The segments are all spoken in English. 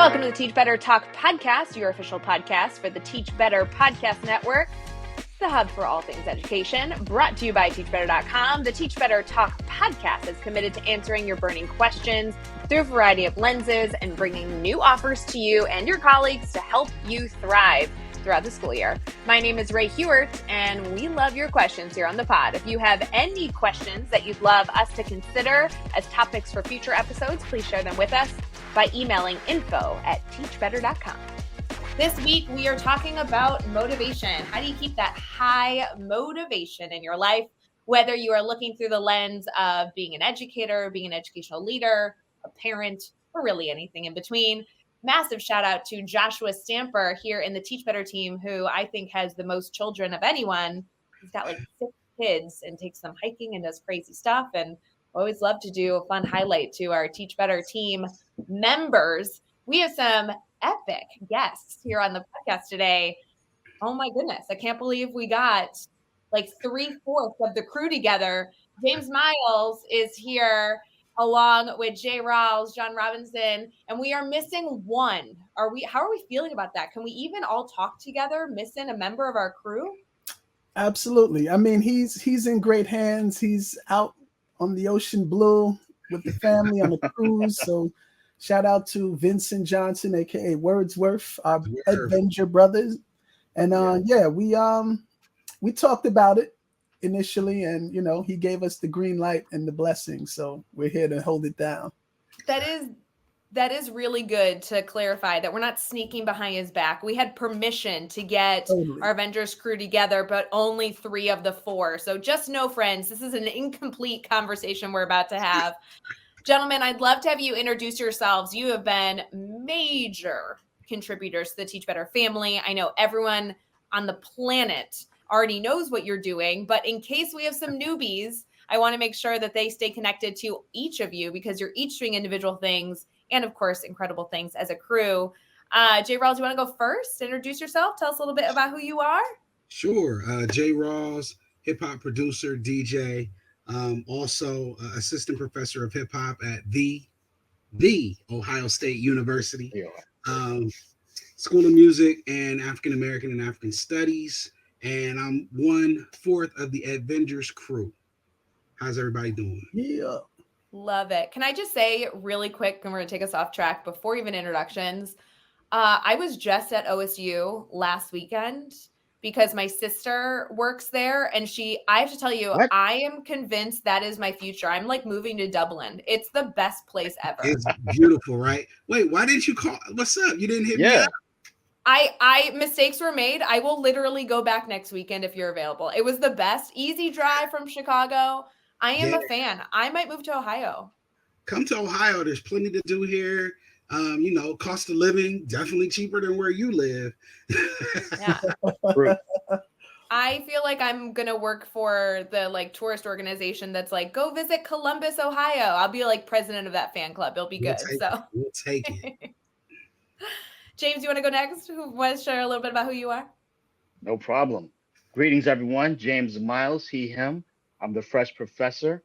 Welcome to the Teach Better Talk podcast, your official podcast for the Teach Better Podcast Network, the hub for all things education, brought to you by teachbetter.com. The Teach Better Talk podcast is committed to answering your burning questions through a variety of lenses and bringing new offers to you and your colleagues to help you thrive throughout the school year. My name is Ray Hewart, and we love your questions here on the pod. If you have any questions that you'd love us to consider as topics for future episodes, please share them with us by emailing info@teachbetter.com. This week, we are talking about motivation. How do you keep that high motivation in your life, whether you are looking through the lens of being an educator, being an educational leader, a parent, or really anything in between? Massive shout out to Joshua Stamper here in the Teach Better team, who I think has the most children of anyone. He's got like 6 kids and takes them hiking and does crazy stuff. And always love to do a fun highlight to our Teach Better team members. We have some epic guests here on the podcast today. Oh my goodness. I can't believe we got like 3/4 of the crew together. James Miles is here along with Jay Rawls, John Robinson, and we are missing one. How are we feeling about that? Can we even all talk together, missing a member of our crew? Absolutely. I mean, he's in great hands. He's out on the ocean blue with the family on a cruise. So shout out to Vincent Johnson, aka Wordsworth, our Avenger brothers. And we talked about it initially, and he gave us the green light and the blessing, so we're here to hold it down. That is really good to clarify that we're not sneaking behind his back. We had permission to get our Avengers crew together, but only 3 of the 4. So just know, friends, this is an incomplete conversation we're about to have. Gentlemen, I'd love to have you introduce yourselves. You have been major contributors to the Teach Better family. I know everyone on the planet already knows what you're doing, but in case we have some newbies, I want to make sure that they stay connected to each of you because you're each doing individual things and, of course, incredible things as a crew. Jay Rawls, you want to go first? Introduce yourself. Tell us a little bit about who you are. Sure. Jay Rawls, hip-hop producer, DJ, also assistant professor of hip-hop at the Ohio State University. School of Music and African American and African Studies. And I'm 1/4 of the Avengers crew. How's everybody doing? Yeah. Love it. Can I just say really quick, and we're going to take us off track before even introductions. I was just at OSU last weekend because my sister works there. And I have to tell you, I am convinced that is my future. I'm like moving to Dublin. It's the best place ever. It's beautiful, right? Wait, why didn't you call? What's up? You didn't hit me up? Mistakes were made. I will literally go back next weekend if you're available. It was the best. Easy drive from Chicago. I am a fan. I might move to Ohio. Come to Ohio. There's plenty to do here. Cost of living, definitely cheaper than where you live. Yeah. I feel like I'm going to work for the tourist organization that's like, go visit Columbus, Ohio. I'll be like president of that fan club. It'll be good. We'll take it. James, you want to go next? Who wants to share a little bit about who you are? No problem. Greetings, everyone. James Miles, he, him. I'm the fresh professor,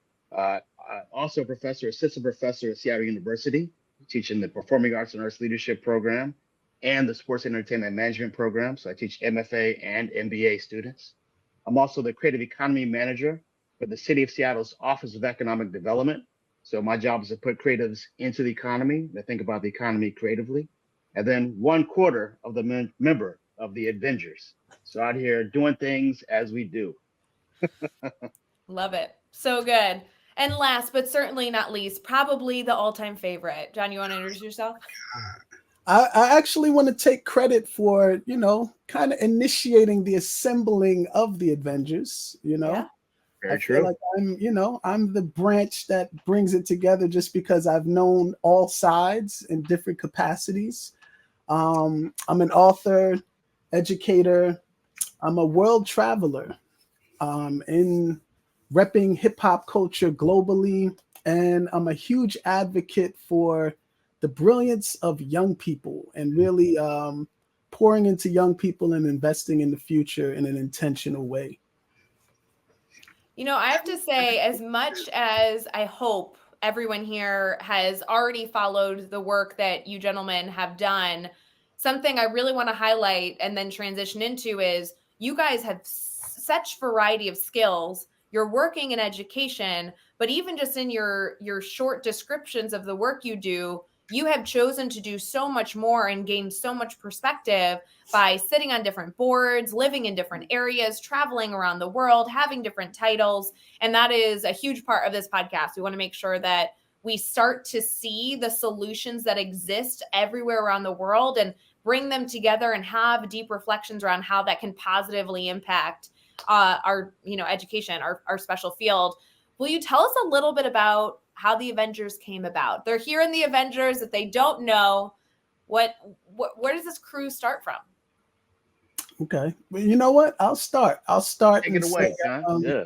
also a professor, assistant professor at Seattle University, teaching the Performing Arts and Arts Leadership Program and the Sports Entertainment Management Program. So I teach MFA and MBA students. I'm also the Creative Economy Manager for the City of Seattle's Office of Economic Development. So my job is to put creatives into the economy, to think about the economy creatively. And then 1/4 of the member of the Avengers. So out here doing things as we do. Love it. So good. And last, but certainly not least, probably the all-time favorite. John, you want to introduce yourself? I actually want to take credit for, kind of initiating the assembling of the Avengers, Yeah. Very feel true. Like I'm the branch that brings it together just because I've known all sides in different capacities. I'm an author, educator. I'm a world traveler in repping hip hop culture globally. And I'm a huge advocate for the brilliance of young people and really pouring into young people and investing in the future in an intentional way. I have to say, as much as I hope everyone here has already followed the work that you gentlemen have done, something I really want to highlight and then transition into is you guys have such variety of skills. You're working in education, but even just in your short descriptions of the work you do, you have chosen to do so much more and gain so much perspective by sitting on different boards, living in different areas, traveling around the world, having different titles. And that is a huge part of this podcast. We want to make sure that we start to see the solutions that exist everywhere around the world and bring them together and have deep reflections around how that can positively impact our education, our special field. Will you tell us a little bit about how the Avengers came about? They're here in the Avengers. If they don't know, where does this crew start from? Okay, well, you know what? I'll start. Take it away, John. Yeah.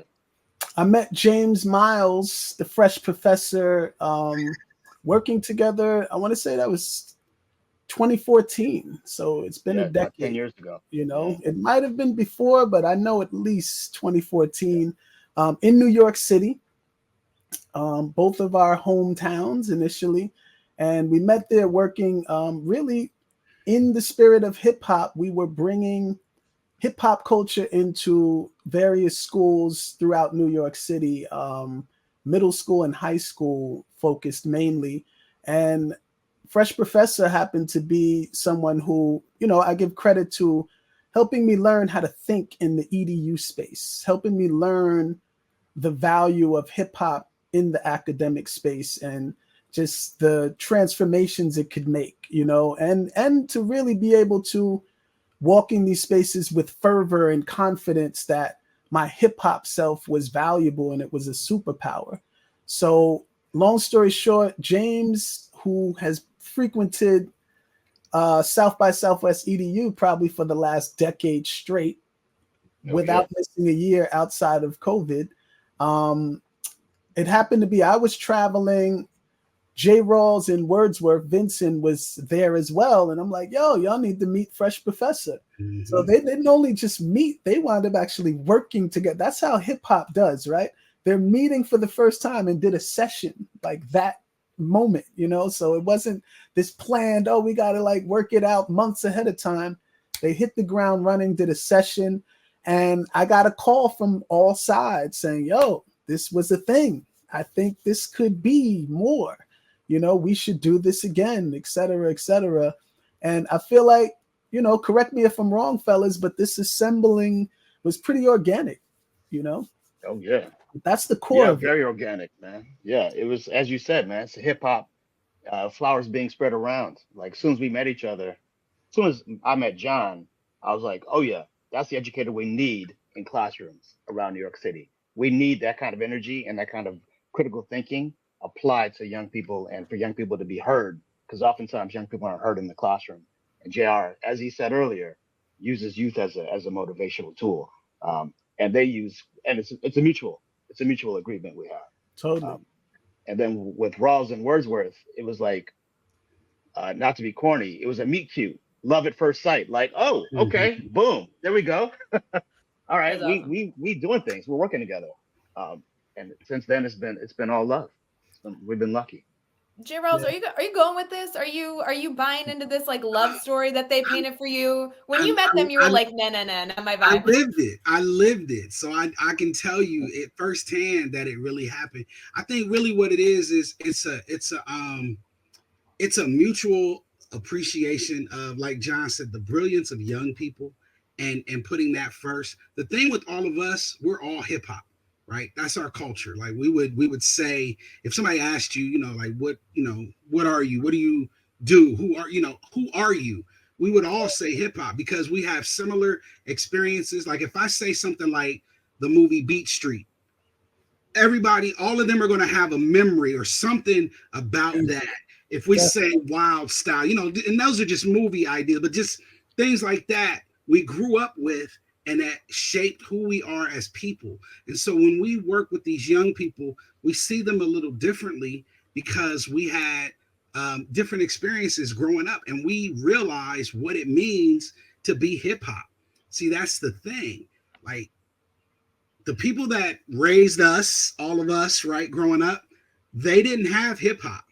I met James Miles, the fresh professor, working together. I want to say that was 2014. So it's been a decade. About 10 years ago. It might have been before, but I know at least 2014 in New York City. Both of our hometowns initially. And we met there working really in the spirit of hip hop. We were bringing hip hop culture into various schools throughout New York City, middle school and high school focused mainly. And Fresh Professor happened to be someone who, I give credit to helping me learn how to think in the EDU space, helping me learn the value of hip hop in the academic space and just the transformations it could make, and to really be able to walk in these spaces with fervor and confidence that my hip hop self was valuable and it was a superpower. So long story short, James, who has frequented South by Southwest EDU probably for the last decade straight without missing a year outside of COVID. It happened to be, I was traveling, J. Rawls and Wordsworth, Vincent was there as well. And I'm like, yo, y'all need to meet Fresh Professor. Mm-hmm. So they didn't only just meet, they wound up actually working together. That's how hip hop does, right? They're meeting for the first time and did a session like that moment, So it wasn't this planned, we got to work it out months ahead of time. They hit the ground running, did a session. And I got a call from all sides saying, yo, this was a thing. I think this could be more. We should do this again, et cetera, et cetera. And I feel like, correct me if I'm wrong, fellas, but this assembling was pretty organic, Oh, yeah. That's the core of it. Very organic, man. Yeah, it was, as you said, man, it's hip hop, flowers being spread around. Like, as soon as we met each other, as soon as I met John, I was like, oh, yeah, that's the educator we need in classrooms around New York City. We need that kind of energy and that kind of critical thinking applied to young people and for young people to be heard, because oftentimes young people aren't heard in the classroom. And JR, as he said earlier, uses youth as a motivational tool. And they use, and it's a mutual agreement we have. Totally. And then with Rawls and Wordsworth, it was like, not to be corny, it was a meet cute, love at first sight. Like, oh, okay, boom, there we go. All right, we doing things, we're working together. And since then, it's been all love. We've been lucky. J. Rawls, are you going with this? Are you buying into this love story that they painted for you? When you met them, you were like, nah, not my vibe. I lived it. So I can tell you it firsthand that it really happened. I think really what it is it's a mutual appreciation of, like John said, the brilliance of young people and putting that first. The thing with all of us, we're all hip hop. Right, that's our culture. Like we would say, if somebody asked you, what are you? What do you do? Who are you? We would all say hip hop because we have similar experiences. Like if I say something like the movie Beat Street, everybody, all of them are going to have a memory or something about that. If we say Wild Style, and those are just movie ideas, but just things like that we grew up with. And that shaped who we are as people. And so when we work with these young people, we see them a little differently because we had different experiences growing up and we realize what it means to be hip hop. See, that's the thing. Like the people that raised us, all of us, right, growing up, they didn't have hip hop.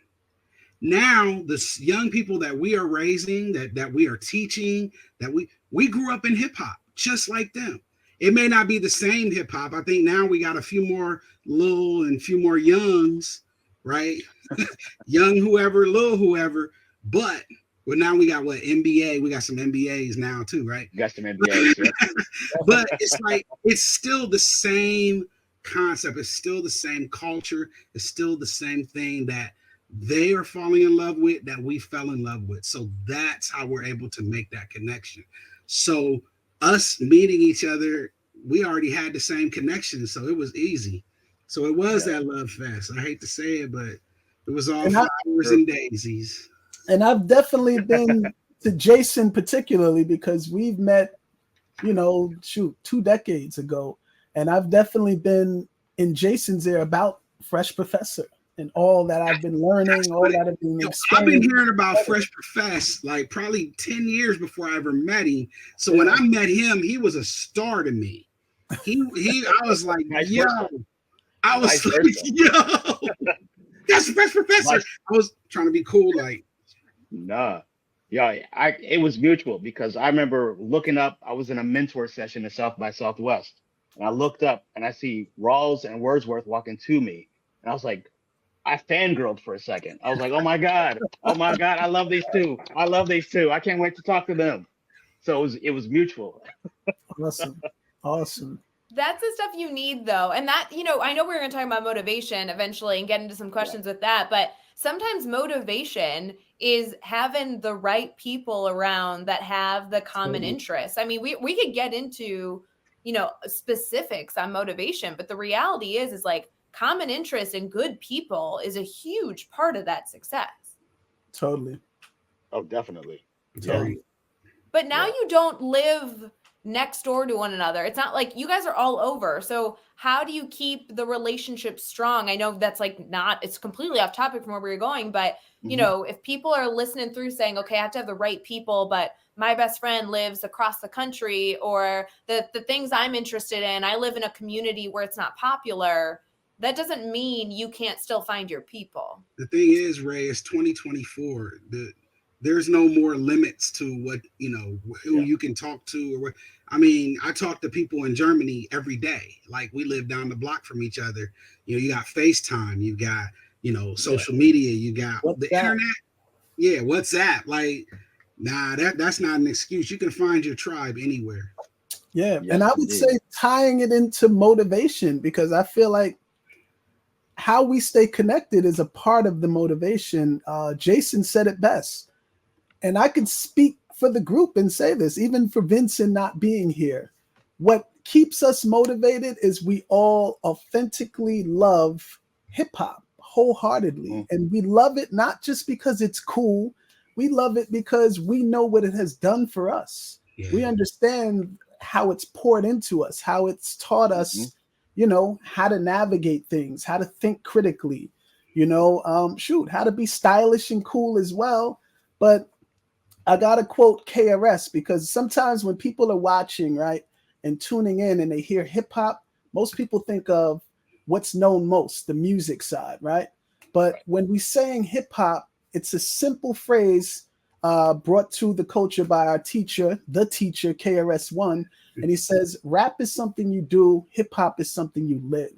Now the young people that we are raising, that we are teaching, that we grew up in hip hop just like them. It may not be the same hip hop. I think now we got a few more Lil and a few more Youngs, right? Young whoever, Lil whoever, but well, now we got what, NBA? We got some NBAs now too, right? You got some NBAs, yeah. But it's like it's still the same concept. It's still the same culture. It's still the same thing that they are falling in love with, that we fell in love with. So that's how we're able to make that connection. So us meeting each other, we already had the same connection, so it was easy. So it was that love fest. I hate to say it, but it was all flowers and daisies. And I've definitely been to Jason particularly because we've met, 2 decades ago. And I've definitely been in Jason's ear about Fresh Professor and all that I've been learning, all that I've been experiencing. I've been hearing about Fresh Professor like probably 10 years before I ever met him. So when I met him, he was a star to me. I was like, yo. I was like, yo, that's Fresh Professor. I was trying to be cool, like. Nah. Yeah, it was mutual because I remember looking up, I was in a mentor session at South by Southwest. And I looked up and I see Rawls and Wordsworth walking to me. And I was like, I fangirled for a second. I was like, oh my God, I love these two. I can't wait to talk to them. So it was mutual. Awesome. That's the stuff you need though. And that, I know we're going to talk about motivation eventually and get into some questions with that, but sometimes motivation is having the right people around that have the common interests. I mean, we could get into, specifics on motivation, but the reality is like common interest and good people is a huge part of that success. Totally. Oh, definitely. Totally. But now you don't live next door to one another. It's not like you guys are all over. So how do you keep the relationship strong? I know that's it's completely off topic from where we're going, but if people are listening through saying, okay, I have to have the right people, but my best friend lives across the country, or the things I'm interested in, I live in a community where it's not popular. That doesn't mean you can't still find your people. The thing is, Ray, it's 2024. There's no more limits to what, who you can talk to or what. I mean, I talk to people in Germany every day. Like we live down the block from each other. You got FaceTime, you got, social media, you got the internet. Yeah, WhatsApp. Like, nah, that's not an excuse. You can find your tribe anywhere. Yeah. Yes, and I would say tying it into motivation, because I feel like how we stay connected is a part of the motivation. Jason said it best. And I could speak for the group and say this, even for Vincent not being here. What keeps us motivated is we all authentically love hip hop wholeheartedly. And we love it not just because it's cool. We love it because we know what it has done for us. Yeah. We understand how it's poured into us, how it's taught us, how to navigate things, how to think critically, how to be stylish and cool as well. But I got to quote KRS, because sometimes when people are watching, right, and tuning in and they hear hip hop, most people think of what's known most, the music side, right? But when we saying hip hop, it's a simple phrase brought to the culture by our teacher, the teacher, KRS-One. And he says, rap is something you do, hip hop is something you live,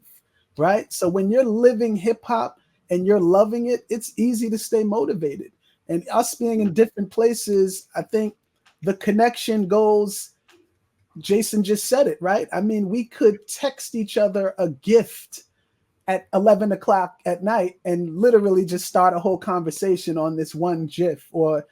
right? So when you're living hip hop and you're loving it, it's easy to stay motivated. And us being in different places, I think the connection goes, Jason just said it, right? I mean, we could text each other a gift at 11 o'clock at night and literally just start a whole conversation on this one GIF. Or,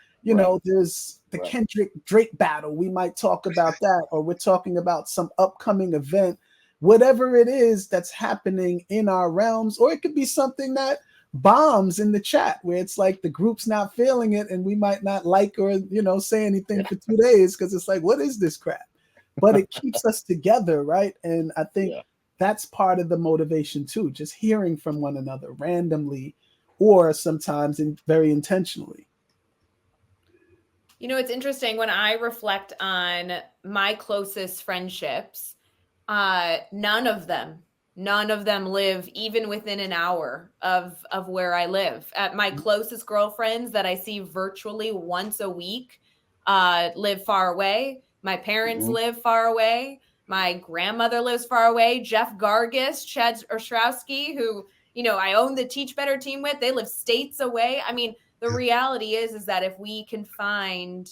there's the Kendrick Drake battle. We might talk about that, or we're talking about some upcoming event, whatever it is that's happening in our realms. Or it could be something that bombs in the chat where it's like the group's not feeling it and we might not like or, say anything for 2 days because it's like, what is this crap? But it keeps us together, right? And I think that's part of the motivation too, just hearing from one another randomly or sometimes very intentionally. It's interesting when I reflect on my closest friendships, none of them none of them live even within an hour of where I live. My closest girlfriends that I see virtually once a week live far away. My parents live far away. My grandmother lives far away. Jeff Gargis, Chad Ostrowski, who, you know, I own the Teach Better team with, they live states away. I mean, the reality is that if we can find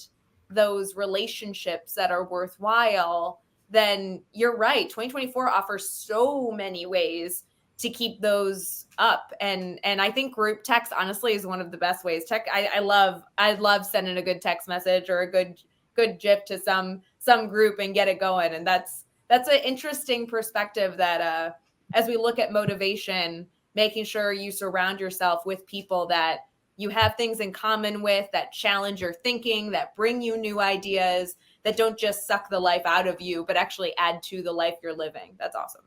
those relationships that are worthwhile, then you're right. 2024 offers so many ways to keep those up. And I think group text honestly is one of the best ways. I love sending a good text message or a good GIF to some group and get it going. And that's an interesting perspective that as we look at motivation, making sure you surround yourself with people that you have things in common with, that challenge your thinking, that bring you new ideas, that don't just suck the life out of you, but actually add to the life you're living. That's awesome.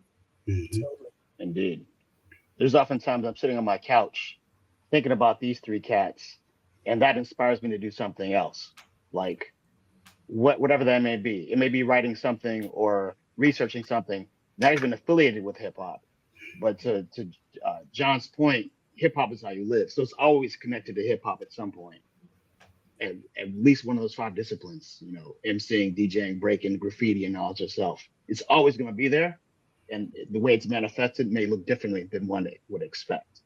Indeed. There's oftentimes I'm sitting on my couch thinking about these three cats, and that inspires me to do something else, like whatever that may be. It may be writing something or researching something not even affiliated with hip hop, but to John's point, hip hop is how you live. So it's always connected to hip hop at some point. And at least one of those 5 disciplines, you know, MCing, DJing, breaking, graffiti, and knowledge yourself. It's always going to be there. And the way it's manifested may look differently than one would expect.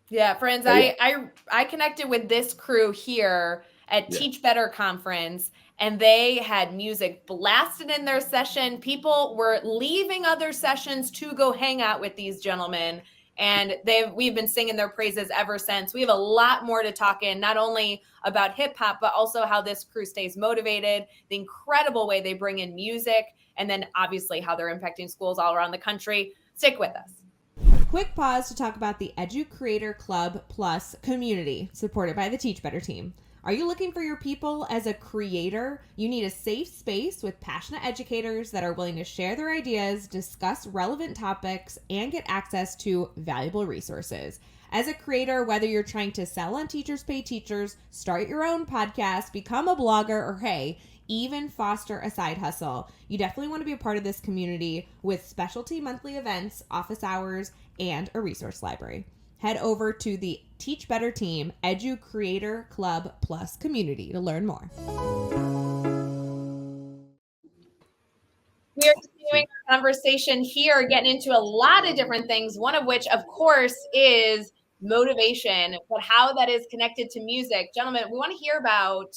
Yeah, friends, I connected with this crew here at Teach Better Conference, and they had music blasted in their session. People were leaving other sessions to go hang out with these gentlemen, and we've been singing their praises ever since. We have a lot more to talk in, not only about hip hop, but also how this crew stays motivated, the incredible way they bring in music, and then obviously how they're impacting schools all around the country. Stick with us. Quick pause to talk about the Edu Creator Club Plus community supported by the Teach Better team. Are you looking for your people as a creator? You need a safe space with passionate educators that are willing to share their ideas, discuss relevant topics, and get access to valuable resources. As a creator, whether you're trying to sell on Teachers Pay Teachers, start your own podcast, become a blogger, or hey, even foster a side hustle, you definitely want to be a part of this community with specialty monthly events, office hours, and a resource library. Head over to the Teach Better Team Edu Creator Club Plus community to learn more. We are continuing our conversation here, getting into a lot of different things, one of which, of course, is motivation, but how that is connected to music. Gentlemen, we want to hear about,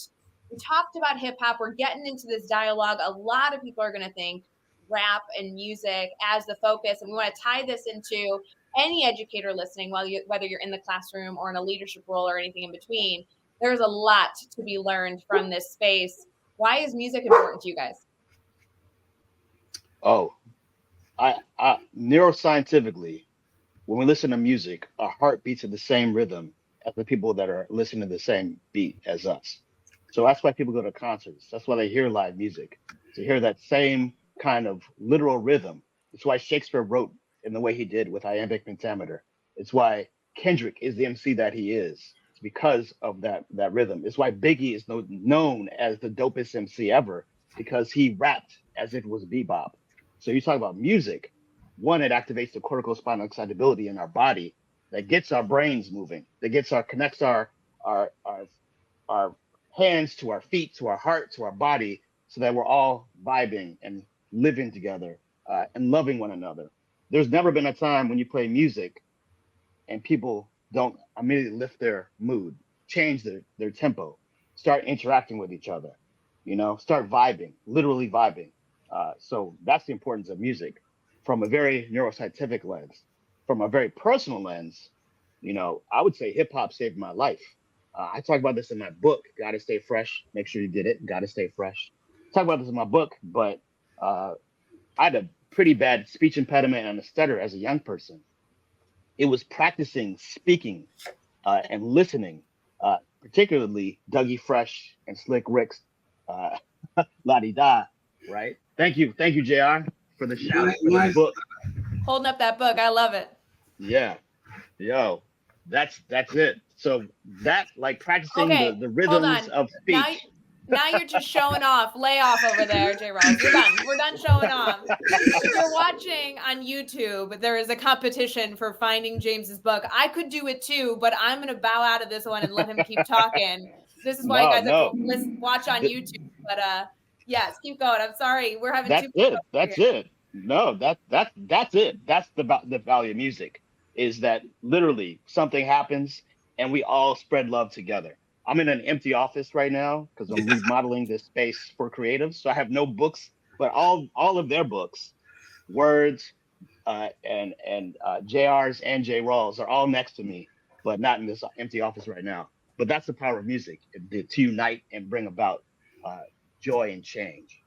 we talked about hip hop, we're getting into this dialogue. A lot of people are going to think rap and music as the focus, and we want to tie this into any educator listening, whether you're in the classroom or in a leadership role or anything in between. There's a lot to be learned from this space. Why is music important to you guys? Oh, I neuroscientifically, when we listen to music, our heart beats at the same rhythm as the people that are listening to the same beat as us. So that's why people go to concerts. That's why they hear live music, to hear that same kind of literal rhythm. It's why Shakespeare wrote in the way he did with iambic pentameter. It's why Kendrick is the MC that he is. It's because of that rhythm. It's why Biggie is known as the dopest MC ever, because he rapped as if it was bebop. So you talk about music, one, it activates the cortical spinal excitability in our body that gets our brains moving, that connects our hands to our feet, to our heart, to our body, so that we're all vibing and living together and loving one another. There's never been a time when you play music and people don't immediately lift their mood, change their tempo, start interacting with each other, start vibing, literally vibing. So that's the importance of music from a very neuroscientific lens. From a very personal lens, I would say hip hop saved my life. I talk about this in my book, Gotta Stay Fresh. Make sure you get it, Gotta Stay Fresh. Talk about this in my book, but I had a pretty bad speech impediment and a stutter as a young person. It was practicing speaking and listening, particularly Dougie Fresh and Slick Rick's La Di Da, right? Thank you, JR, for the shout out for the book. Holding up that book, I love it. Yeah, yo, that's it. So that, like, practicing the rhythms of speech. Now you're just showing off. Lay off over there, J. Ross. We're done. We're done showing off. If you're watching on YouTube, there is a competition for finding James's book. I could do it too, but I'm going to bow out of this one and let him keep talking. This is why you guys have to watch on YouTube. But yes, keep going. I'm sorry. We're having That's it. That's it. No, that's it. That's the value of music, is that literally something happens and we all spread love together. I'm in an empty office right now because I'm remodeling this space for creatives. So I have no books, but all of their books, words, and JR's and J. Rawls are all next to me, but not in this empty office right now. But that's the power of music, to unite and bring about joy and change.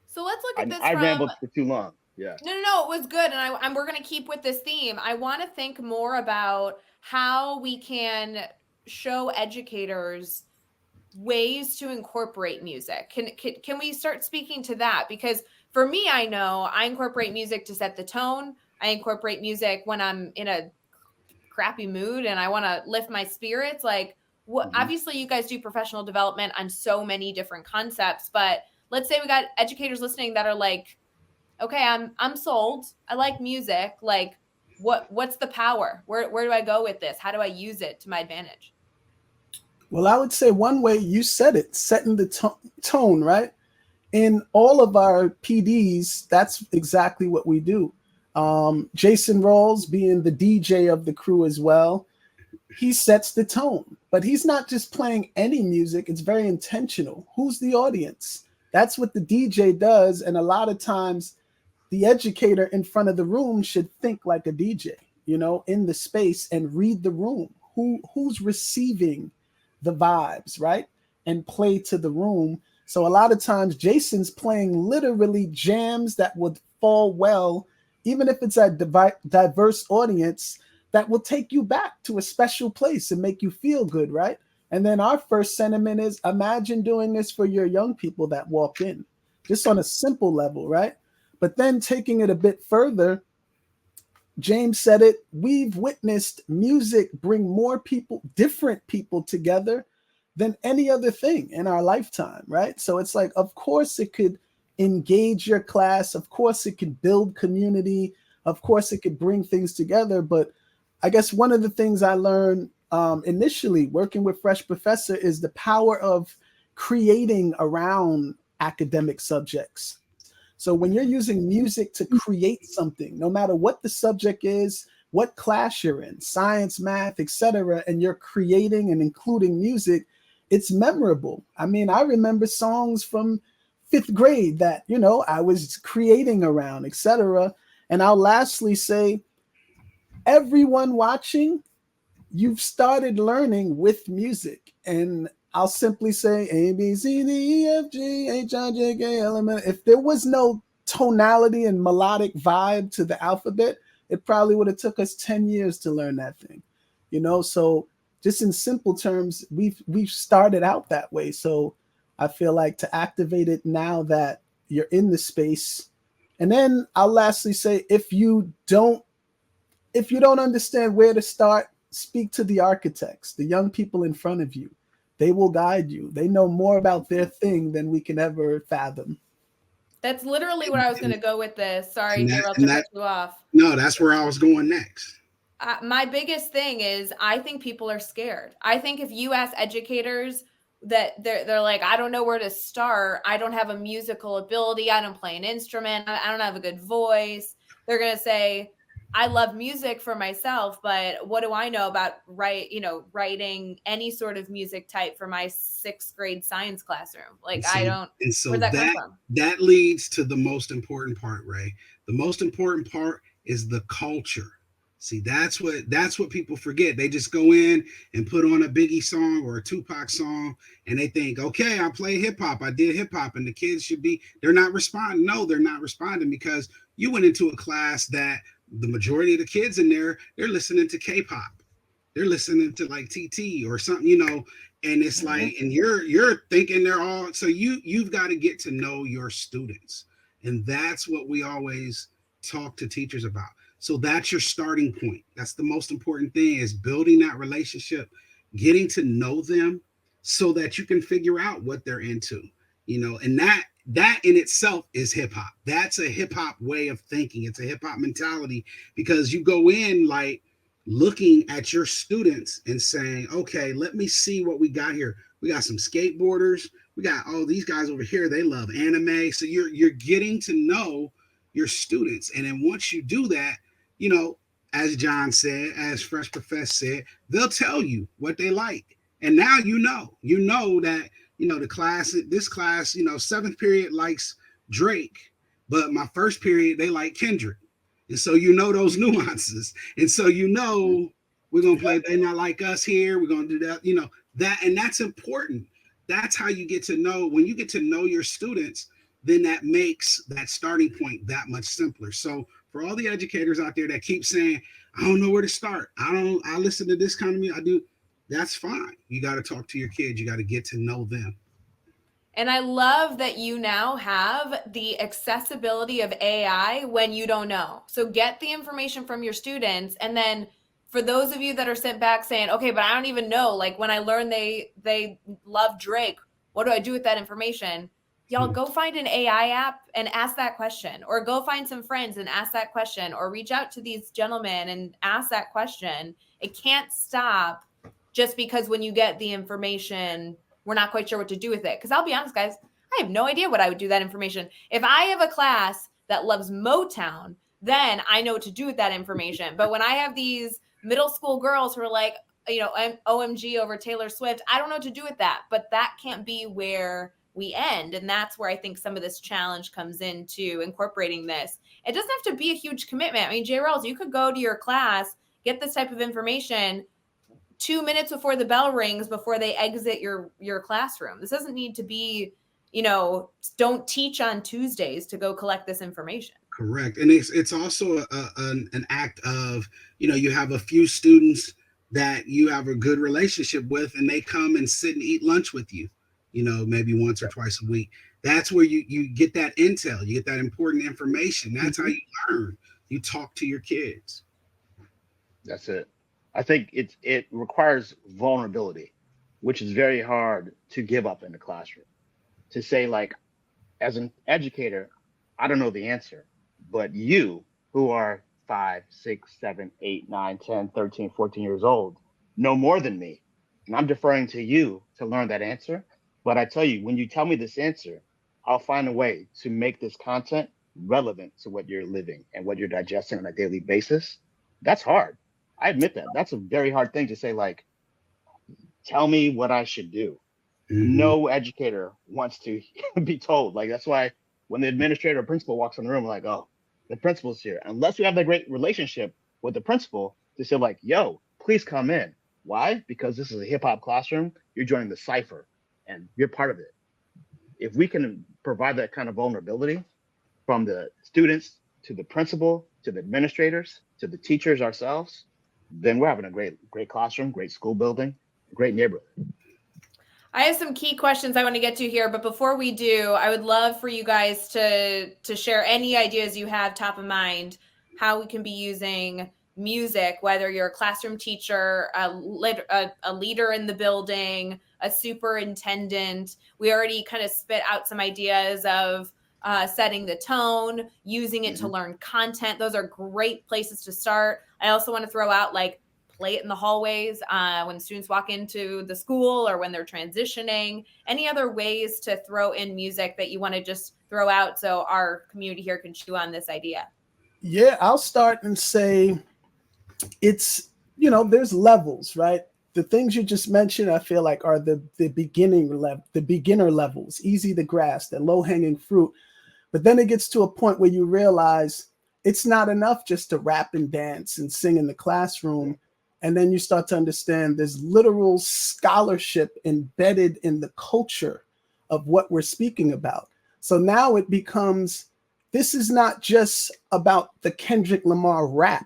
So let's look at this. I rambled for too long. Yeah. No, it was good, and we're going to keep with this theme. I want to think more about how we can show educators ways to incorporate music. Can we start speaking to that? Because for me, I know I incorporate music to set the tone. I incorporate music when I'm in a crappy mood and I want to lift my spirits. Like, obviously you guys do professional development on so many different concepts, but let's say we got educators listening that are like, okay, I'm sold. I like music. Like, what's the power? Where do I go with this? How do I use it to my advantage? Well, I would say one way, you said it, setting the tone, right? In all of our PDs, that's exactly what we do. Jason Rawls, being the DJ of the crew as well, he sets the tone, but he's not just playing any music. It's very intentional. Who's the audience? That's what the DJ does. And a lot of times the educator in front of the room should think like a DJ, in the space, and read the room. Who's receiving the vibes, right? And play to the room. So a lot of times Jason's playing literally jams that would fall well, even if it's a diverse audience, that will take you back to a special place and make you feel good, right? And then our first sentiment is, imagine doing this for your young people that walk in, just on a simple level, right? But then taking it a bit further, James said it, we've witnessed music bring more people, different people together than any other thing in our lifetime, right? So it's like, of course it could engage your class. Of course it could build community. Of course it could bring things together. But I guess one of the things I learned initially working with Fresh Professor is the power of creating around academic subjects. So when you're using music to create something, no matter what the subject is, what class you're in, science, math, etc., and you're creating and including music, it's memorable. I mean, I remember songs from 5th grade that, I was creating around, etc. And I'll lastly say, everyone watching, you've started learning with music. And I'll simply say A, B, C, D, E, F, G, H, I, J, K, L, M, N. If there was no tonality and melodic vibe to the alphabet, it probably would have took us 10 years to learn that thing. So just in simple terms, we've started out that way. So I feel like to activate it now that you're in the space. And then I'll lastly say, if you don't understand where to start, speak to the architects, the young people in front of you. They will guide you. They know more about their thing than we can ever fathom. That's literally what I was going to go with this. Sorry, Daryl, to cut you off. No, that's where I was going next. My biggest thing is I think people are scared. I think if you ask educators that they're like, I don't know where to start. I don't have a musical ability. I don't play an instrument. I don't have a good voice. They're going to say, I love music for myself, but what do I know about writing any sort of music type for my 6th grade science classroom? Like, I don't. And so where'd that come from? That leads to the most important part, Ray. The most important part is the culture. See, that's what people forget. They just go in and put on a Biggie song or a Tupac song, and they think, okay, I play hip hop. I did hip hop, and the kids they're not responding. No, they're not responding because you went into a class that the majority of the kids in there, they're listening to K-pop. They're listening to like TT or something, and it's like, and you're thinking they're all, so you've got to get to know your students. And that's what we always talk to teachers about. So that's your starting point. That's the most important thing, is building that relationship, getting to know them, so that you can figure out what they're into, and that in itself is hip hop. That's a hip hop way of thinking. It's a hip hop mentality, because you go in like looking at your students and saying, okay, let me see what we got here. We got some skateboarders. We got all these guys over here. They love anime. So you're getting to know your students. And then once you do that, as John said, as Fresh Professor said, they'll tell you what they like. And now you know that, this class, seventh period likes Drake, but my first period, they like Kendrick. And so those nuances. And so we're going to play They Not Like Us here. We're going to do that, and that's important. That's how you get to know. When you get to know your students, then that makes that starting point that much simpler. So for all the educators out there that keep saying, I don't know where to start, I listen to this kind of music, I do, that's fine. You got to talk to your kids. You got to get to know them. And I love that you now have the accessibility of AI when you don't know. So get the information from your students. And then for those of you that are sent back saying, okay, but I don't even know, like when I learned they love Drake, what do I do with that information? Y'all go find an AI app and ask that question, or go find some friends and ask that question, or reach out to these gentlemen and ask that question. It can't stop just because when you get the information, we're not quite sure what to do with it. Because I'll be honest, guys, I have no idea what I would do with that information. If I have a class that loves Motown, then I know what to do with that information. But when I have these middle school girls who are like, OMG over Taylor Swift, I don't know what to do with that. But that can't be where we end. And that's where I think some of this challenge comes into incorporating this. It doesn't have to be a huge commitment. I mean, Jay Rawls, you could go to your class, get this type of information 2 minutes before the bell rings, before they exit your classroom. This doesn't need to be, don't teach on Tuesdays to go collect this information. Correct. And it's also an act of, you have a few students that you have a good relationship with, and they come and sit and eat lunch with you, maybe once or twice a week. That's where you get that intel, you get that important information. That's how you learn. You talk to your kids. That's it. I think it requires vulnerability, which is very hard to give up in the classroom. To say, like, as an educator, I don't know the answer, but you who are 5, 6, 7, 8, 9, 10, 13, 14 years old know more than me. And I'm deferring to you to learn that answer. But I tell you, when you tell me this answer, I'll find a way to make this content relevant to what you're living and what you're digesting on a daily basis. That's hard. I admit that. That's a very hard thing to say, like, tell me what I should do. Mm-hmm. No educator wants to be told. Like, that's why when the administrator or principal walks in the room, like, oh, the principal's here. Unless you have that great relationship with the principal to say, like, yo, please come in. Why? Because this is a hip hop classroom. You're joining the cipher and you're part of it. If we can provide that kind of vulnerability from the students to the principal, to the administrators, to the teachers ourselves, then we're having a great classroom, great school building, great neighborhood. I have some key questions I want to get to here, but before we do, I would love for you guys to share any ideas you have top of mind, how we can be using music, whether you're a classroom teacher, a leader in the building, a superintendent. We already kind of spit out some ideas of setting the tone, using it to learn content. Those are great places to start. I also want to throw out, like, play it in the hallways when students walk into the school or when they're transitioning. Any other ways to throw in music that you want to just throw out so our community here can chew on this idea? Yeah, I'll start and say it's, there's levels, right? The things you just mentioned, I feel like, are the beginner levels, easy to grasp, the low-hanging fruit. But then it gets to a point where you realize it's not enough just to rap and dance and sing in the classroom. And then you start to understand there's literal scholarship embedded in the culture of what we're speaking about. So now it becomes, this is not just about the Kendrick Lamar rap.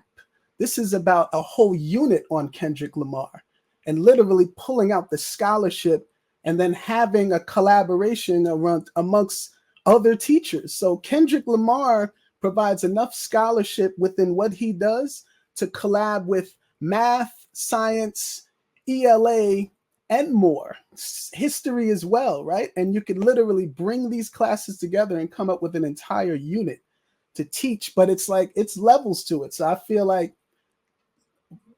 This is about a whole unit on Kendrick Lamar, and literally pulling out the scholarship and then having a collaboration amongst other teachers. So Kendrick Lamar provides enough scholarship within what he does to collab with math, science, ELA, and more, history as well, right? And you could literally bring these classes together and come up with an entire unit to teach, but it's like, it's levels to it. So I feel like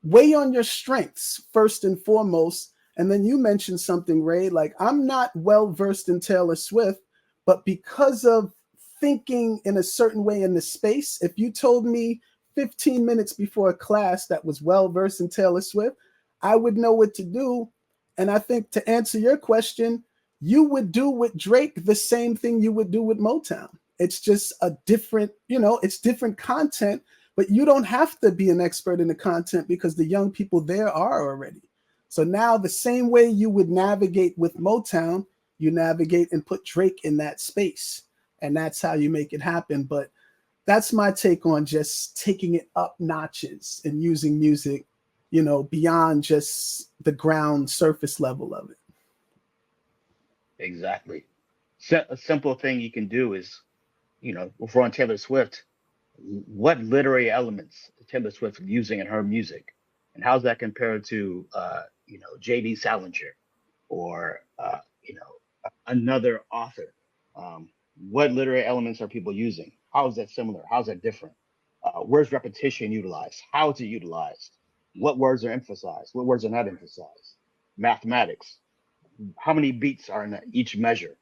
weigh on your strengths first and foremost. And then you mentioned something, Ray, like I'm not well versed in Taylor Swift, but because of thinking in a certain way in the space, if you told me 15 minutes before a class that was well versed in Taylor Swift, I would know what to do. And I think to answer your question, you would do with Drake the same thing you would do with Motown. It's just a different, it's different content, but you don't have to be an expert in the content because the young people there are already. So now the same way you would navigate with Motown, you navigate and put Drake in that space. And that's how you make it happen. But that's my take on just taking it up notches and using music, beyond just the ground surface level of it. Exactly. A simple thing you can do is, if we're on Taylor Swift, what literary elements is Taylor Swift using in her music, and how's that compared to J.D. Salinger or another author? What literary elements are people using? How is that similar? How's that different? Where's repetition utilized? How is it utilized? What words are emphasized? What words are not emphasized? Mathematics. How many beats are in each measure,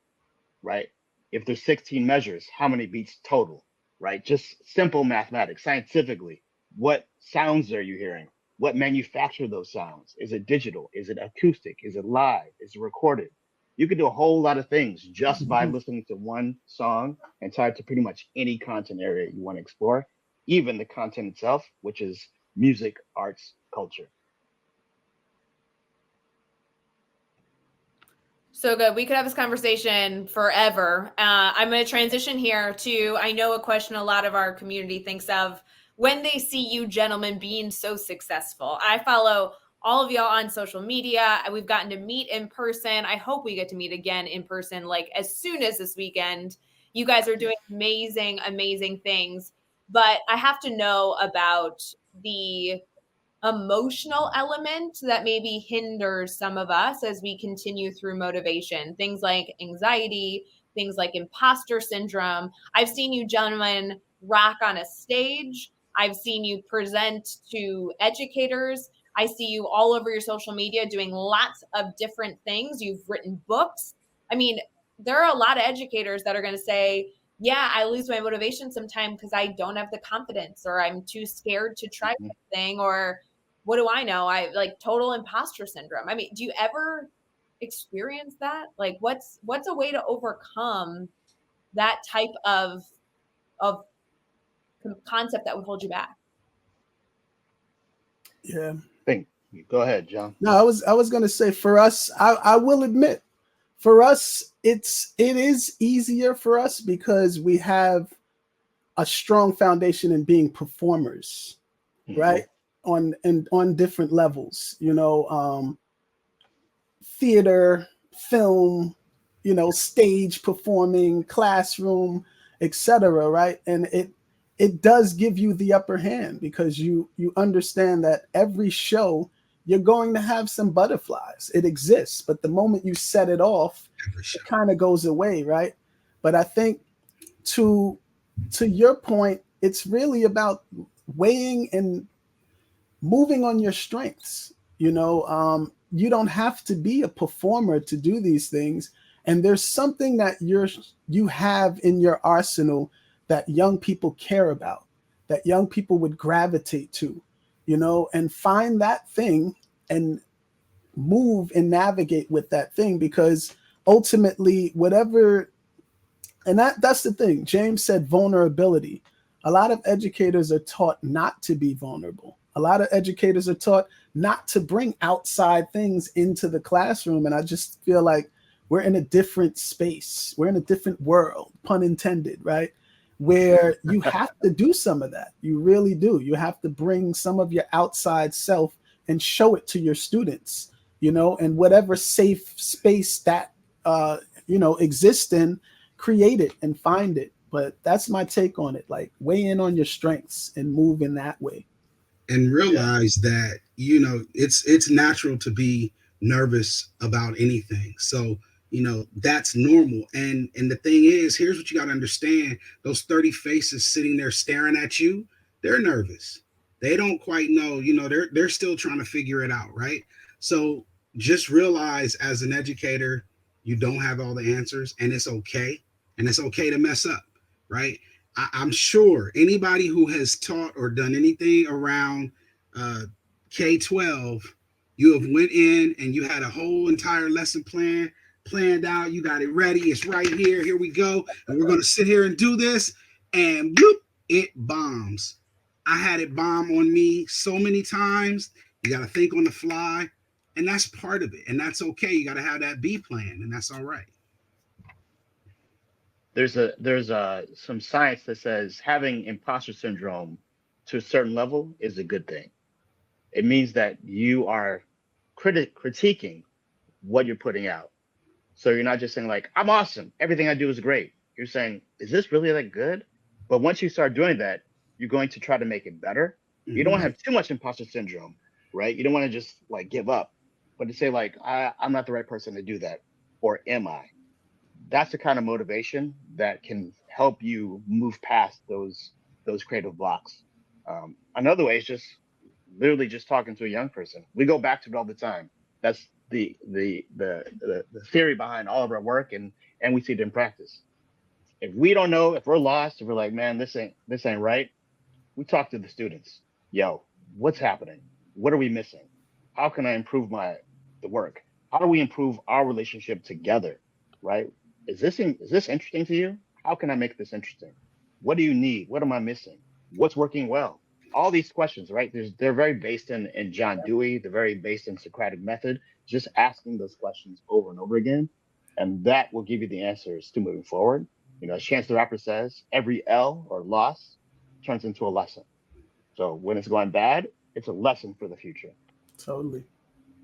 right? If there's 16 measures, how many beats total, right? Just simple mathematics. Scientifically, what sounds are you hearing? What manufacture those sounds? Is it digital? Is it acoustic? Is it live? Is it recorded? You can do a whole lot of things just by listening to one song and tie it to pretty much any content area you want to explore, even the content itself, which is music, arts, culture. So good. We could have this conversation forever. I'm going to transition here to, I know a question a lot of our community thinks of when they see you gentlemen being so successful. I follow all of y'all on social media. We've gotten to meet in person. I hope we get to meet again in person, like as soon as this weekend. You guys are doing amazing, amazing things. But I have to know about the emotional element that maybe hinders some of us as we continue through motivation. Things like anxiety, things like imposter syndrome. I've seen you gentlemen rock on a stage. I've seen you present to educators. I see you all over your social media doing lots of different things. You've written books. I mean, there are a lot of educators that are going to say, yeah, I lose my motivation sometimes because I don't have the confidence, or I'm too scared to try something, or what do I know? I like total imposter syndrome. I mean, do you ever experience that? Like what's a way to overcome that type of concept that would hold you back? Yeah. Go ahead, John. No, I was going to say for us, I will admit, for us, it is easier for us because we have a strong foundation in being performers, right? On different levels, theater, film, stage performing, classroom, etc. Right? And it does give you the upper hand because you understand that every show you're going to have some butterflies. It exists, but the moment you set it off, it kind of goes away, right? But I think to your point, it's really about weighing and moving on your strengths. You don't have to be a performer to do these things. And there's something that you have in your arsenal that young people care about, that young people would gravitate to, and find that thing and move and navigate with that thing, because ultimately whatever, and that's the thing. James said vulnerability. A lot of educators are taught not to be vulnerable. A lot of educators are taught not to bring outside things into the classroom. And I just feel like we're in a different space. We're in a different world, pun intended, right? Where you have to do some of that. You really do. You have to bring some of your outside self and show it to your students, and whatever safe space that, exists in, create it and find it. But that's my take on it. Like, weigh in on your strengths and move in that way. And realize that, it's natural to be nervous about anything. So, that's normal. And the thing is, here's what you got to understand. Those 30 faces sitting there staring at you, they're nervous. They don't quite know, they're still trying to figure it out, right? So just realize, as an educator, you don't have all the answers, and it's okay. And it's okay to mess up, right? I'm sure anybody who has taught or done anything around K-12, you have went in and you had a whole entire lesson plan planned out. You got it ready. It's right here. Here we go. And we're going to sit here and do this. And bloop, it bombs. I had it bomb on me so many times. You got to think on the fly. And that's part of it. And that's okay. You got to have that B plan. And that's all right. There's some science that says having imposter syndrome to a certain level is a good thing. It means that you are critiquing what you're putting out. So you're not just saying like, I'm awesome, everything I do is great. You're saying, is this really that good? But once you start doing that, you're going to try to make it better. You don't want to have too much imposter syndrome, right? You don't want to just like give up, but to say like, I'm not the right person to do that, or am I? That's the kind of motivation that can help you move past those creative blocks. Another way is just literally just talking to a young person. We go back to it all the time. That's the theory behind all of our work, and we see it in practice. If we don't know, if we're lost, if we're like, man, this ain't right, we talk to the students. Yo, what's happening? What are we missing? How can I improve the work? How do we improve our relationship together? Right? Is this interesting to you? How can I make this interesting? What do you need? What am I missing? What's working well? All these questions, right? They're very based in John Dewey. They're very based in Socratic method. Just asking those questions over and over again, and that will give you the answers to moving forward. As Chance the Rapper says, every L or loss turns into a lesson. So when it's going bad, it's a lesson for the future. Totally.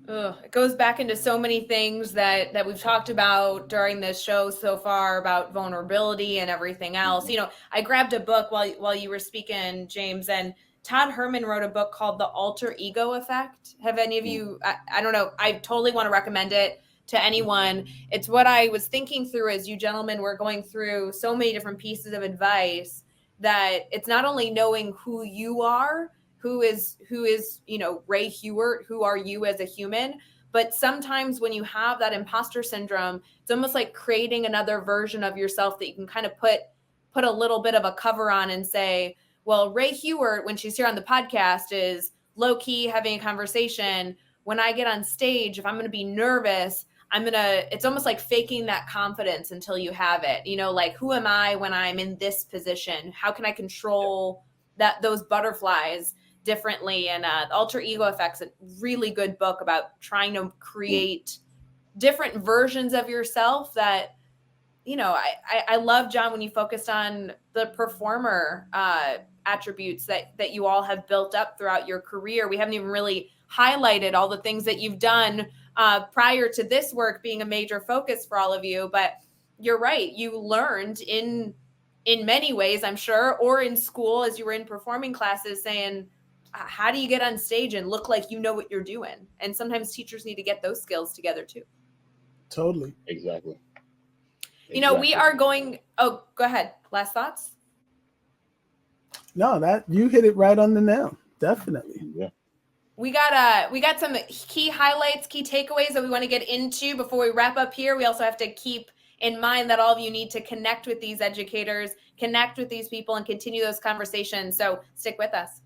It goes back into so many things that we've talked about during this show so far about vulnerability and everything else. I grabbed a book while you were speaking, James, and Todd Herman wrote a book called The Alter Ego Effect. Have any of you, I don't know, I totally want to recommend it to anyone. It's what I was thinking through as you gentlemen were going through so many different pieces of advice, that it's not only knowing who you are, who is Ray Hewart, who are you as a human, but sometimes when you have that imposter syndrome, it's almost like creating another version of yourself that you can kind of put a little bit of a cover on and say, well, Ray Hewart, when she's here on the podcast, is low-key having a conversation. When I get on stage, if I'm going to be nervous, it's almost like faking that confidence until you have it. Like, who am I when I'm in this position? How can I control those butterflies differently? And the Alter Ego Effect's a really good book about trying to create different versions of yourself that, I love, John, when you focused on the performer attributes that you all have built up throughout your career. We haven't even really highlighted all the things that you've done prior to this work being a major focus for all of you. But you're right. You learned in many ways, I'm sure, or in school as you were in performing classes, saying, how do you get on stage and look like you know what you're doing? And sometimes teachers need to get those skills together too. Totally. Exactly. We are going, go ahead. Last thoughts? No, that you hit it right on the nail. Definitely. Yeah. We got some key highlights, key takeaways that we want to get into before we wrap up here. We also have to keep in mind that all of you need to connect with these educators, connect with these people, and continue those conversations. So stick with us.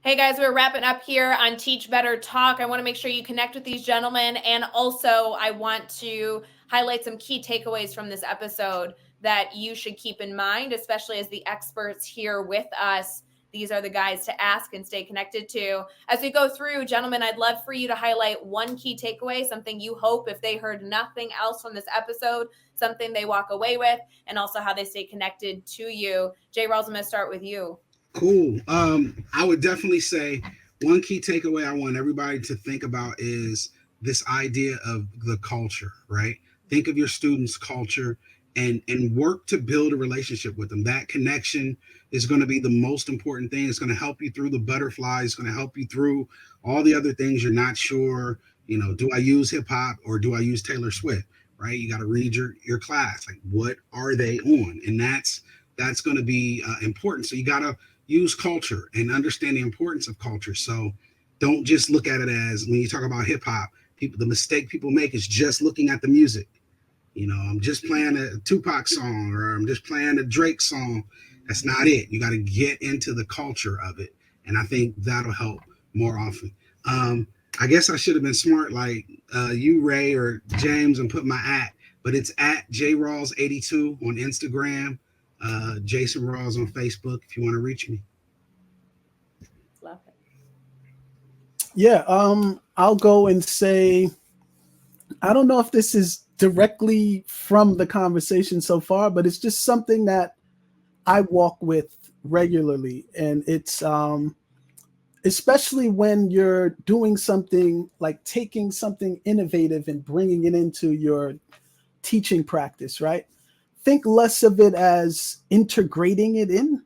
Hey guys, we're wrapping up here on Teach Better Talk. I want to make sure you connect with these gentlemen. And also I want to highlight some key takeaways from this episode that you should keep in mind, especially as the experts here with us. These are the guys to ask and stay connected to. As we go through, gentlemen, I'd love for you to highlight one key takeaway, something you hope, if they heard nothing else from this episode, something they walk away with, and also how they stay connected to you. Jay Rawls, I'm going to start with you. Cool. I would definitely say one key takeaway I want everybody to think about is this idea of the culture, right? Think of your students' culture and work to build a relationship with them. That connection is going to be the most important thing. It's going to help you through the butterflies. It's going to help you through all the other things you're not sure. Do I use hip hop or do I use Taylor Swift? Right? You got to read your class. Like, what are they on? And that's going to be important. So you got to use culture and understand the importance of culture. So don't just look at it as, when you talk about hip hop, the mistake people make is just looking at the music. I'm just playing a Tupac song or I'm just playing a Drake song. That's not it. You got to get into the culture of it. And I think that'll help more often. I guess I should have been smart like you, Ray, or James, and put my but it's at JRaws82 on Instagram, Jason Rawls on Facebook if you want to reach me. Love it. Yeah, I'll go and say, I don't know if this is directly from the conversation so far, but it's just something that I walk with regularly. And it's especially when you're doing something like taking something innovative and bringing it into your teaching practice, right? Think less of it as integrating it in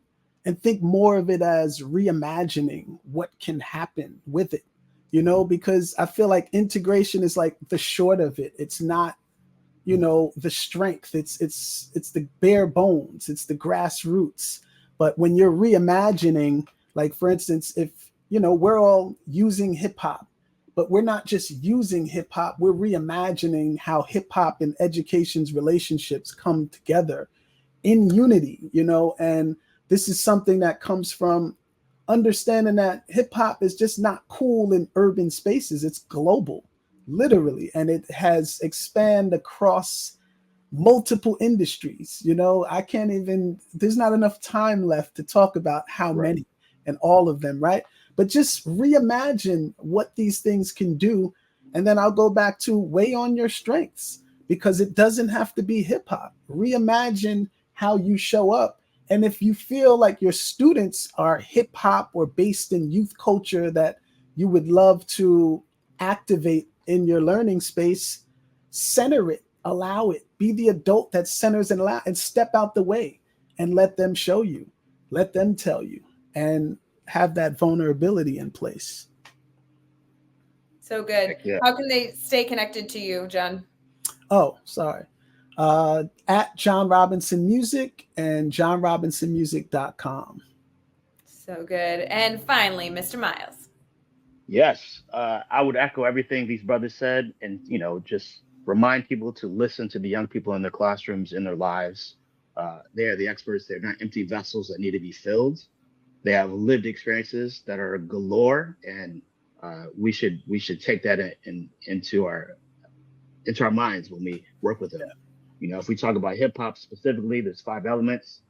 and think more of it as reimagining what can happen with it, because I feel like integration is like the short of it. It's not, the strength. It's the bare bones. It's the grassroots. But when you're reimagining, like for instance, if, we're all using hip hop, but we're not just using hip hop, we're reimagining how hip hop and education's relationships come together in unity, and this is something that comes from understanding that hip hop is just not cool in urban spaces. It's global, literally, and it has expanded across multiple industries. There's not enough time left to talk about how many and all of them, right? But just reimagine what these things can do. And then I'll go back to weigh on your strengths, because it doesn't have to be hip hop. Reimagine how you show up. And if you feel like your students are hip hop or based in youth culture that you would love to activate in your learning space, center it, allow it, be the adult that centers and allow, and step out the way and let them show you, let them tell you, and have that vulnerability in place. So good. Yeah. How can they stay connected to you, John? Oh, sorry. At John Robinson Music and johnrobinsonmusic.com. So good. And finally, Mr. Miles. Yes, I would echo everything these brothers said, and just remind people to listen to the young people in their classrooms, in their lives. They are the experts. They're not empty vessels that need to be filled. They have lived experiences that are galore, and we should take that into our minds when we work with them. If we talk about hip hop specifically, there's 5 elements: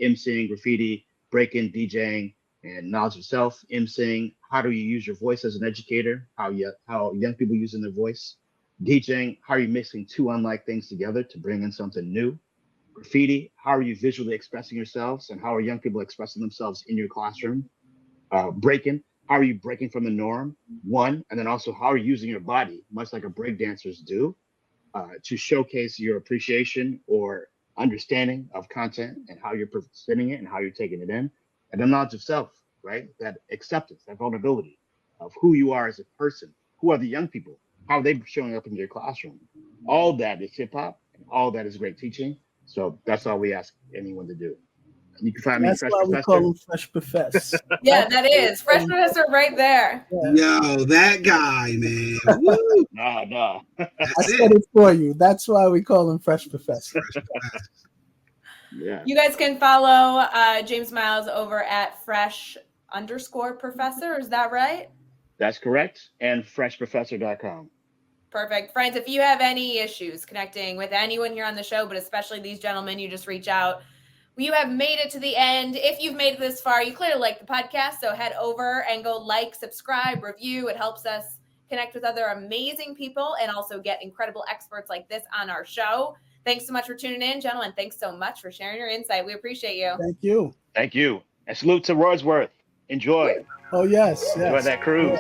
emceeing, graffiti, breaking, DJing, and knowledge of self. Emceeing, how do you use your voice as an educator? How young people using their voice. DJing, how are you mixing 2 unlike things together to bring in something new? Graffiti, how are you visually expressing yourselves, and how are young people expressing themselves in your classroom? Breaking, how are you breaking from the norm? And then also how are you using your body, much like a break dancers do, to showcase your appreciation or understanding of content and how you're presenting it and how you're taking it in. And the knowledge of self, right? That acceptance, that vulnerability of who you are as a person. Who are the young people? How are they showing up in your classroom? All that is hip hop, and all that is great teaching. So that's all we ask anyone to do. You can find me Fresh Professor. That's why we call him Fresh Professor. Yeah, that is Fresh Professor right there. Yeah. Yo, that guy, man. Woo. No. I said it for you. That's why we call him Fresh Professor. Yeah. You guys can follow James Miles over at fresh_professor. Is that right? That's correct. And freshprofessor.com. Perfect. Friends, if you have any issues connecting with anyone here on the show, but especially these gentlemen, you just reach out. You have made it to the end. If you've made it this far, you clearly like the podcast. So head over and go like, subscribe, review. It helps us connect with other amazing people and also get incredible experts like this on our show. Thanks so much for tuning in, gentlemen. Thanks so much for sharing your insight. We appreciate you. Thank you. Thank you. And salute to Wordsworth. Enjoy. Oh, yes. Enjoy that cruise.